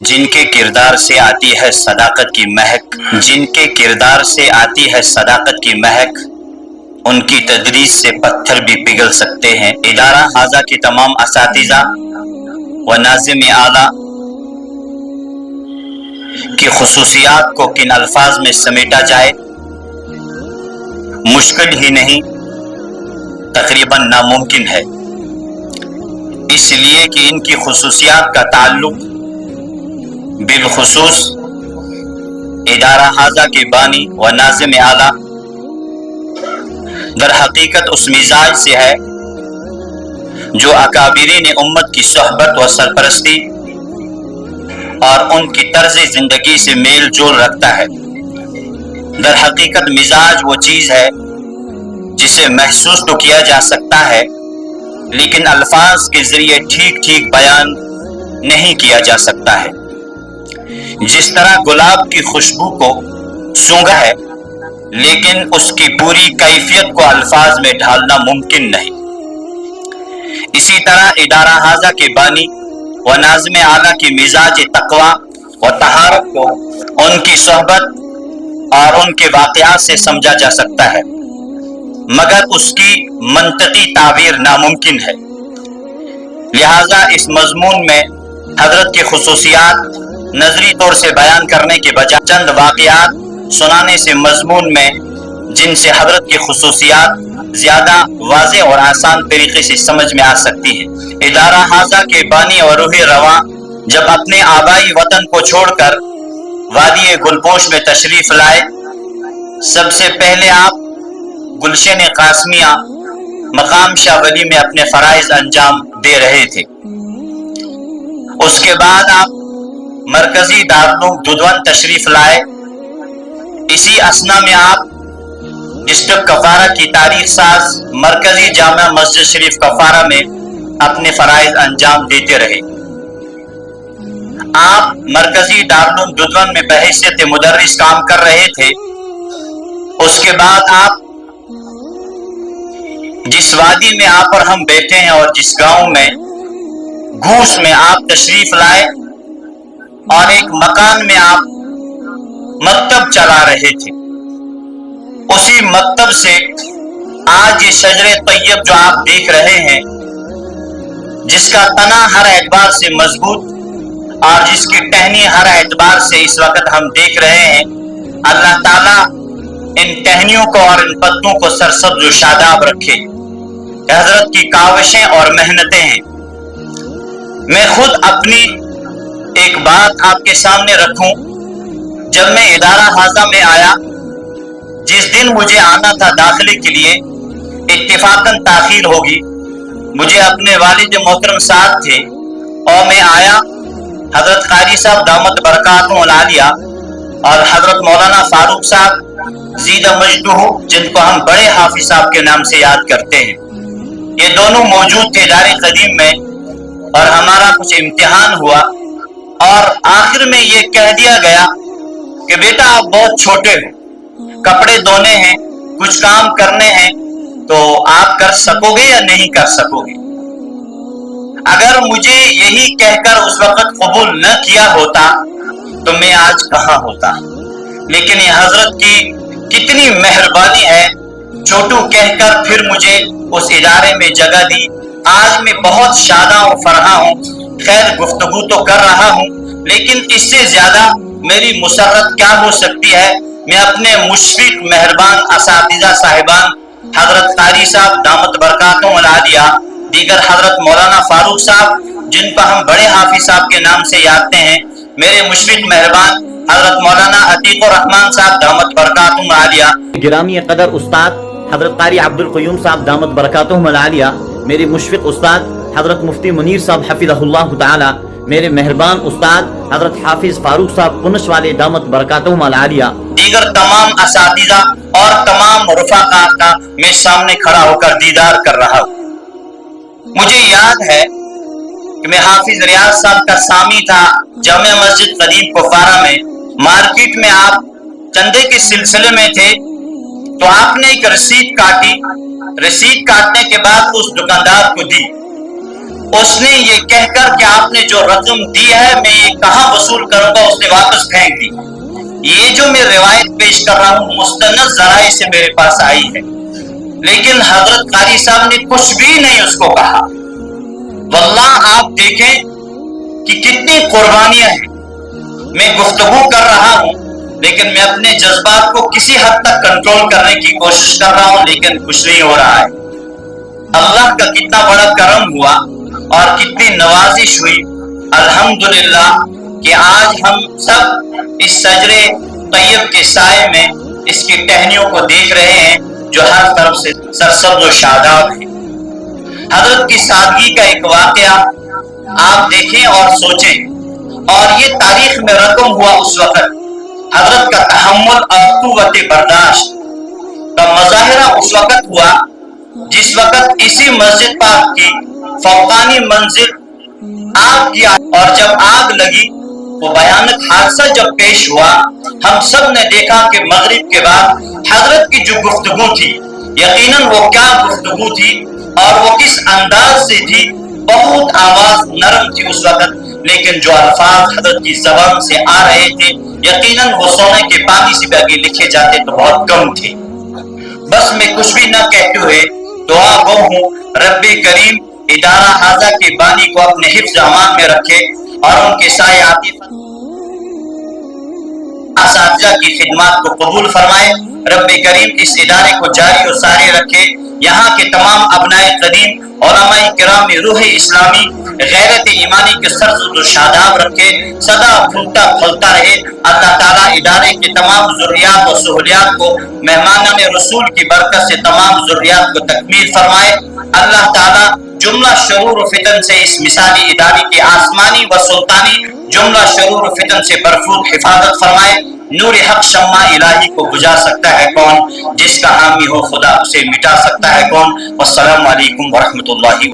جن کے کردار سے آتی ہے صداقت کی مہک، ان کی تدریس سے پتھر بھی پگھل سکتے ہیں۔ ادارہ حاضہ کے تمام اساتذہ و ناظم اعلیٰ کی خصوصیات کو کن الفاظ میں سمیٹا جائے، مشکل ہی نہیں، تقریباً ناممکن ہے، اس لیے کہ ان کی خصوصیات کا تعلق بالخصوص ادارہ حاضہ کے بانی و ناظم اعلیٰ در حقیقت اس مزاج سے ہے جو اکابرین امت کی صحبت و سرپرستی اور ان کی طرز زندگی سے میل جول رکھتا ہے۔ در حقیقت مزاج وہ چیز ہے جسے محسوس تو کیا جا سکتا ہے لیکن الفاظ کے ذریعے ٹھیک ٹھیک بیان نہیں کیا جا سکتا ہے۔ جس طرح گلاب کی خوشبو کو سونگھا ہے لیکن اس کی پوری کیفیت کو الفاظ میں ڈھالنا ممکن نہیں، اسی طرح ادارہ حاضہ کے بانی و ناظم اعلیٰ کی مزاج تقویٰ و طہارت کو ان کی صحبت اور ان کے واقعات سے سمجھا جا سکتا ہے، مگر اس کی منطقی تعبیر ناممکن ہے۔ لہذا اس مضمون میں حضرت کی خصوصیات نظری طور سے بیان کرنے کے بجائے چند واقعات سنانے سے مضمون میں جن سے حضرت کی خصوصیات زیادہ واضح اور آسان طریقے سے سمجھ میں آ سکتی ہیں۔ ادارہ حاضہ کے بانی اور روح رواں جب اپنے آبائی وطن کو چھوڑ کر وادی گلپوش میں تشریف لائے، سب سے پہلے آپ گلشن قاسمیہ مقام شاہ ولی میں اپنے فرائض انجام دے رہے تھے۔ اس کے بعد آپ مرکزی دارالعلوم دودھون تشریف لائے۔ اسی اثنا میں آپ ڈسٹرکٹ کپوارہ کی تاریخ ساز مرکزی جامع مسجد شریف کپوارہ میں اپنے فرائض انجام دیتے رہے۔ آپ مرکزی دارالعلوم دودھون میں بحیثیت مدرس کام کر رہے تھے۔ اس کے بعد آپ جس وادی میں آپ اور ہم بیٹھے ہیں اور جس گاؤں میں گھوس میں آپ تشریف لائے اور ایک مکان میں آپ مکتب چلا رہے تھے، اسی مکتب سے آج یہ شجر طیب جو آپ دیکھ رہے ہیں، جس کا تنا ہر اعتبار سے مضبوط اور جس کی ٹہنی ہر اعتبار سے اس وقت ہم دیکھ رہے ہیں، اللہ تعالیٰ ان ٹہنیوں کو اور ان پتوں کو سرسبز و شاداب رکھے۔ حضرت کی کاوشیں اور محنتیں ہیں۔ میں خود اپنی ایک بات آپ کے سامنے رکھوں، جب میں ادارہ حاضہ میں آیا، جس دن مجھے آنا تھا داخلے کے لیے، اتفاقاً تاخیر ہوگی، مجھے اپنے والد محترم ساتھ تھے اور میں آیا، حضرت قاری صاحب دامت برکاتہ العالیہ اور حضرت مولانا فاروق صاحب زیدہ مجدہ جن کو ہم بڑے حافظ صاحب کے نام سے یاد کرتے ہیں، یہ دونوں موجود تھے دار قدیم میں، اور ہمارا کچھ امتحان ہوا اور آخر میں یہ کہہ دیا گیا کہ بیٹا آپ بہت چھوٹے ہو، کپڑے دھونے ہیں، کچھ کام کرنے ہیں، تو آپ کر سکو گے یا نہیں کر سکو گے؟ اگر مجھے یہی کہہ کر اس وقت قبول نہ کیا ہوتا تو میں آج کہاں ہوتا؟ لیکن یہ حضرت کی کتنی مہربانی ہے، چھوٹو کہہ کر پھر مجھے اس ادارے میں جگہ دی۔ آج میں بہت شاداں و فرحاں ہوں، خیر گفتگو تو کر رہا ہوں، لیکن اس سے زیادہ میری مسرت کیا ہو سکتی ہے؟ میں اپنے مشفق مہربان اساتذہ صاحبان حضرت قاری صاحب دامت برکاتہ العالیہ، دیگر حضرت مولانا فاروق صاحب جن کو ہم بڑے حافظ صاحب کے نام سے یادتے ہیں، میرے مشفق مہربان حضرت مولانا عتیق الرحمان صاحب دامت برکاتہ العالیہ، گرامی قدر استاد حضرت قاری عبد القیوم صاحب دامت برکاتہم العالیہ، میرے مشفق استاد حضرت مفتی منیر صاحب حفظہ اللہ تعالی، میرے مہربان استاد حضرت حافظ فاروق صاحب پنش والے دامت برکاتہم العالیہ، دیگر تمام اساتذہ اور تمام رفقا کا میں سامنے کھڑا ہو کر دیدار کر رہا ہوں۔ مجھے یاد ہے کہ میں حافظ ریاض صاحب کا سامی تھا جامع مسجد قدیم کپوارہ میں، مارکیٹ میں آپ چندے کے سلسلے میں تھے تو آپ نے ایک رسید کاٹی، رسید کاٹنے کے بعد اس دکاندار کو دی، اس نے یہ کہہ کر کہ آپ نے جو رقم دی ہے میں یہ کہاں وصول کروں گا، اس نے واپس پھینک دی۔ یہ جو میں روایت پیش کر رہا ہوں مستند ذرائع سے میرے پاس آئی ہے، لیکن حضرت قاری صاحب نے کچھ بھی نہیں اس کو کہا۔ واللہ آپ دیکھیں کہ کتنی قربانیاں ہیں۔ میں گفتگو کر رہا ہوں لیکن میں اپنے جذبات کو کسی حد تک کنٹرول کرنے کی کوشش کر رہا ہوں، لیکن کچھ نہیں ہو رہا ہے۔ اللہ کا کتنا بڑا کرم ہوا اور کتنی نوازش ہوئی، الحمدللہ کہ آج ہم سب اس شجر طیب کے سائے میں اس کی ٹہنیوں کو دیکھ رہے ہیں جو ہر طرف سے سرسبز و شاداب ہے۔ حضرت کی سادگی کا ایک واقعہ آپ دیکھیں اور سوچیں، اور یہ تاریخ میں رقم ہوا اس وقت۔ حضرت کا تحمل اور قوت برداشت کا مظاہرہ اس وقت ہوا جس وقت اسی مسجد پاک کی فوقانی منزل آگ کی، اور جب آگ لگی وہ بھیانک حادثہ جب پیش ہوا، ہم سب نے دیکھا کہ مغرب کے بعد حضرت کی جو گفتگو تھی، یقیناً وہ کیا گفتگو تھی اور وہ کس انداز سے تھی۔ بہت آواز نرم تھی اس وقت، لیکن جو الفاظ حضرت کی زبان سے آ رہے تھے یقیناً وہ سونے کے پانی سے بھی آگے لکھے جاتے تو بہت کم تھے۔ بس میں کچھ بھی نہ کہتے ہوئے دعا گو ہوں رب کریم ادارہ حاضہ کے بانی کو اپنے حفظ امان میں رکھے اور ان کے سائے عاطفت اساتذہ کی خدمات کو قبول فرمائے۔ رب کریم اس ادارے کو جاری و ساری رکھے، یہاں کے تمام ابنائے قدیم علماء کرام روح اسلامی غیرت ایمانی کے سرسبز و شاداب رکھے، سدا پھولتا پھلتا رہے۔ اللہ تعالیٰ ادارے کے تمام ضروریات و سہولیات کو مہمانان رسول کی برکت سے تمام ضروریات کو تکمیل فرمائے۔ اللہ تعالیٰ جملہ شرور و فتن سے اس مثالی ادارے کی آسمانی و سلطانی جملہ شرور و فتن سے بھرپور حفاظت فرمائے۔ نور حق شمع الہی کو بجھا سکتا ہے کون؟ جس کا حامی ہو خدا اسے مٹا سکتا ہے کون؟ والسلام علیکم ورحمۃ اللہ۔